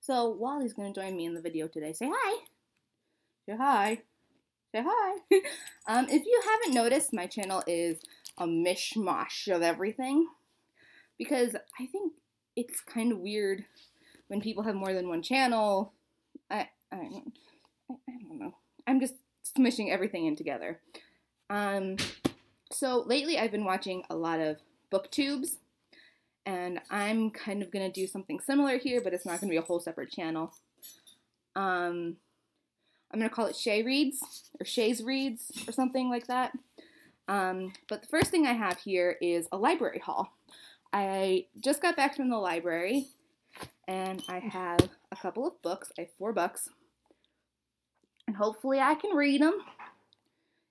So Wally's going to join me in the video today. Say hi. Say hi. Say hi. If you haven't noticed, my channel is a mishmash of everything because I think it's kind of weird when people have more than one channel. I don't know. I'm just smishing everything in together. So lately I've been watching a lot of booktubes, and I'm kind of going to do something similar here, but it's not going to be a whole separate channel. I'm going to call it Shea Reads, or Shea's Reads, or something like that. But the first thing I have here is a library haul. I just got back from the library, and I have a couple of books. I have 4 books, and hopefully I can read them.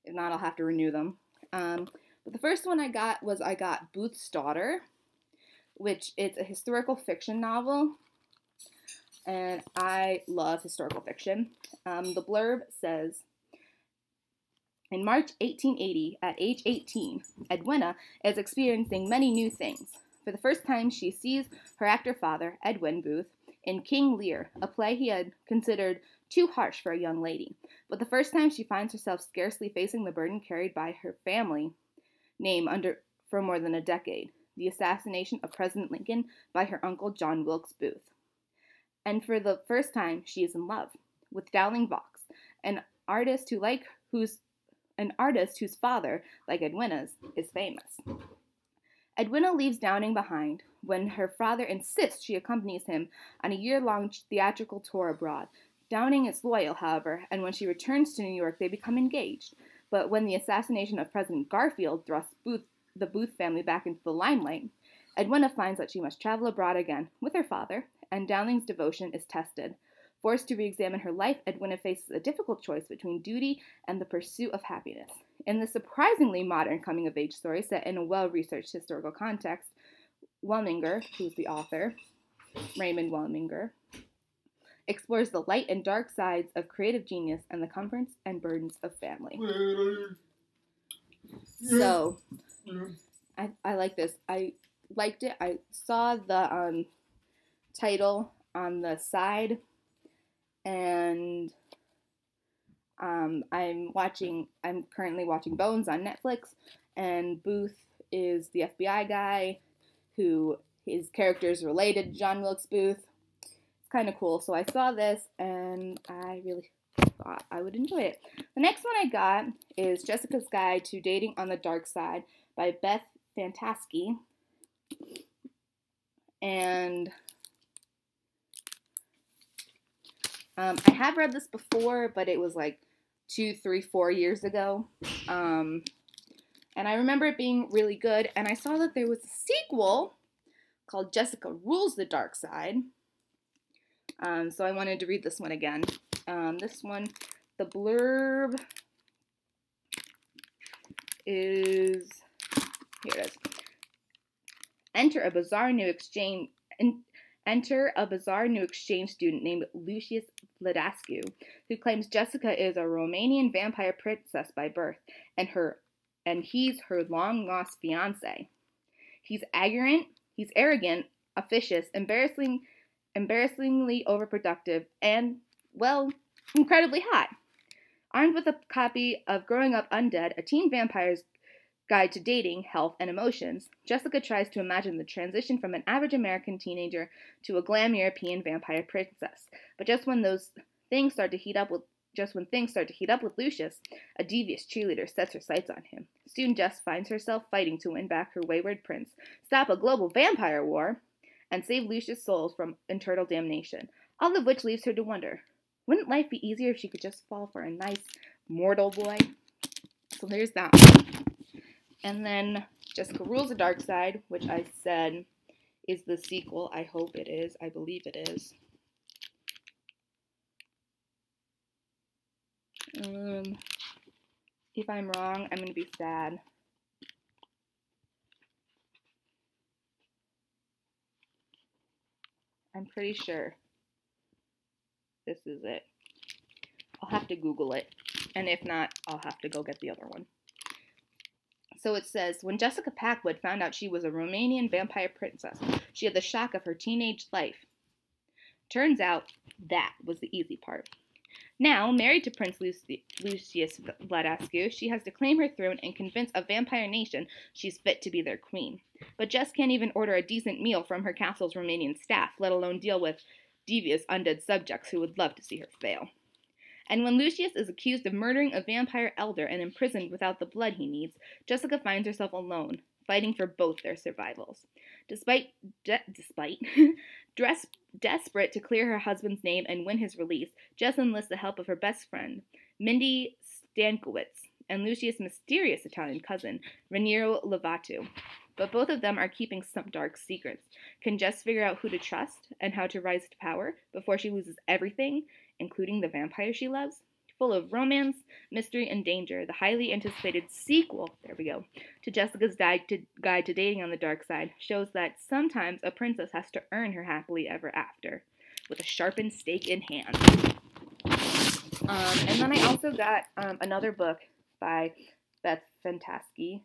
If not, I'll have to renew them. But the first one I got Booth's Daughter, which is a historical fiction novel, and I love historical fiction. The blurb says, in March 1880, at age 18, Edwina is experiencing many new things. For the first time, she sees her actor father, Edwin Booth, in King Lear, a play he had considered too harsh for a young lady. But the first time she finds herself scarcely facing the burden carried by her family name for more than a decade, the assassination of President Lincoln by her uncle John Wilkes Booth. And for the first time, she is in love with Dowling Vaux, an artist whose father, like Edwina's, is famous. Edwina leaves Downing behind when her father insists she accompanies him on a year-long theatrical tour abroad. Downing is loyal, however, and when she returns to New York, they become engaged. But when the assassination of President Garfield thrusts the Booth family back into the limelight, Edwina finds that she must travel abroad again with her father, and Downing's devotion is tested. Forced to re-examine her life, Edwina faces a difficult choice between duty and the pursuit of happiness. In this surprisingly modern coming-of-age story set in a well-researched historical context, Welminger, who's the author, Raymond Welminger, explores the light and dark sides of creative genius and the comforts and burdens of family. So, I like this. I liked it. I saw the title on the side, and I'm currently watching Bones on Netflix, and Booth is the FBI guy who his character is related to John Wilkes Booth. It's kind of cool. So I saw this, and I really thought I would enjoy it. The next one I got is Jessica's Guide to Dating on the Dark Side by Beth Fantasky. And I have read this before, but it was like 2, 3, 4 years ago. And I remember it being really good. And I saw that there was a sequel called Jessica Rules the Dark Side. So I wanted to read this one again. This one, the blurb is, here it is. Enter a bizarre new exchange student named Lucius Vladescu, who claims Jessica is a Romanian vampire princess by birth, and he's her long-lost fiancé. He's arrogant, officious, embarrassingly overproductive, and, well, incredibly hot. Armed with a copy of Growing Up Undead, a teen vampire's guide to dating, health, and emotions, Jessica tries to imagine the transition from an average American teenager to a glam European vampire princess. But just when things start to heat up with Lucius, a devious cheerleader sets her sights on him. Soon Jess finds herself fighting to win back her wayward prince, stop a global vampire war, and save Lucius' soul from eternal damnation. All of which leaves her to wonder, wouldn't life be easier if she could just fall for a nice mortal boy? So there's that one. And then Jessica Rules the Dark Side, which I said is the sequel. I hope it is. I believe it is. If I'm wrong, I'm going to be sad. I'm pretty sure this is it. I'll have to Google it. And if not, I'll have to go get the other one. So it says, when Jessica Packwood found out she was a Romanian vampire princess, she had the shock of her teenage life. Turns out that was the easy part. Now, married to Prince Lucius Vladescu, she has to claim her throne and convince a vampire nation she's fit to be their queen. But Jess can't even order a decent meal from her castle's Romanian staff, let alone deal with devious undead subjects who would love to see her fail. And when Lucius is accused of murdering a vampire elder and imprisoned without the blood he needs, Jessica finds herself alone, fighting for both their survivals. Despite desperate to clear her husband's name and win his release, Jess enlists the help of her best friend, Mindy Stankiewicz, and Lucius' mysterious Italian cousin, Raniero Lovato. But both of them are keeping some dark secrets. Can Jess figure out who to trust and how to rise to power before she loses everything, including the vampire she loves? Full of romance, mystery, and danger, the highly anticipated sequel, to Jessica's Guide to Dating on the Dark Side shows that sometimes a princess has to earn her happily ever after, with a sharpened stake in hand. And then I also got another book by Beth Fantasky,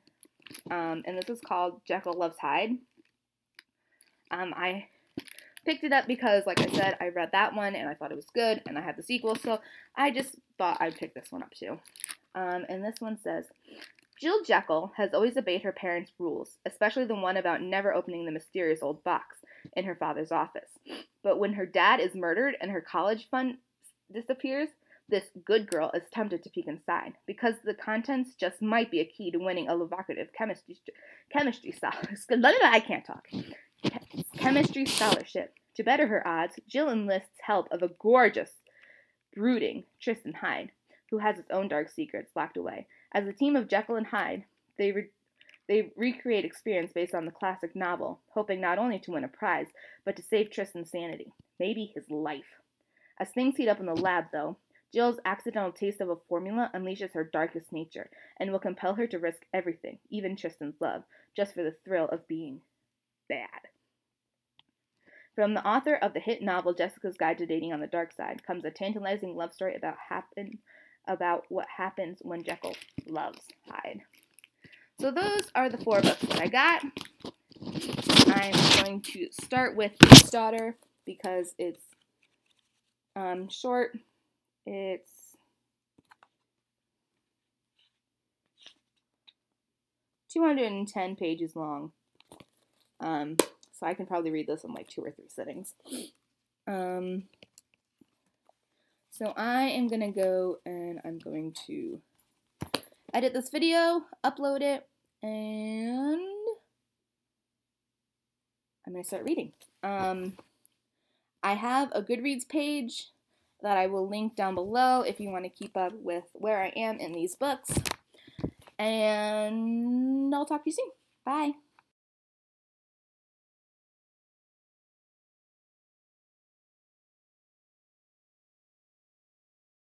and this is called Jackal Loves Hyde. I picked it up because, like I said, I read that one and I thought it was good, and I had the sequel, so I just thought I'd pick this one up too. And this one says, Jill Jackal has always obeyed her parents' rules, especially the one about never opening the mysterious old box in her father's office. But when her dad is murdered and her college fund disappears, this good girl is tempted to peek inside, because the contents just might be a key to winning a lucrative chemistry scholarship. To better her odds, Jill enlists help of a gorgeous, brooding Tristan Hyde, who has its own dark secrets locked away. As a team of Jekyll and Hyde, they recreate experience based on the classic novel, hoping not only to win a prize, but to save Tristan's sanity, maybe his life. As things heat up in the lab, though, Jill's accidental taste of a formula unleashes her darkest nature, and will compel her to risk everything, even Tristan's love, just for the thrill of being bad. From the author of the hit novel Jessica's Guide to Dating on the Dark Side comes a tantalizing love story about what happens when Jekyll loves Hyde. So those are the 4 books that I got. I'm going to start with His Daughter because it's short. It's 210 pages long. So I can probably read this in like 2 or 3 sittings. So I am going to go and I'm going to edit this video, upload it, and I'm going to start reading. I have a Goodreads page that I will link down below if you want to keep up with where I am in these books. And I'll talk to you soon. Bye.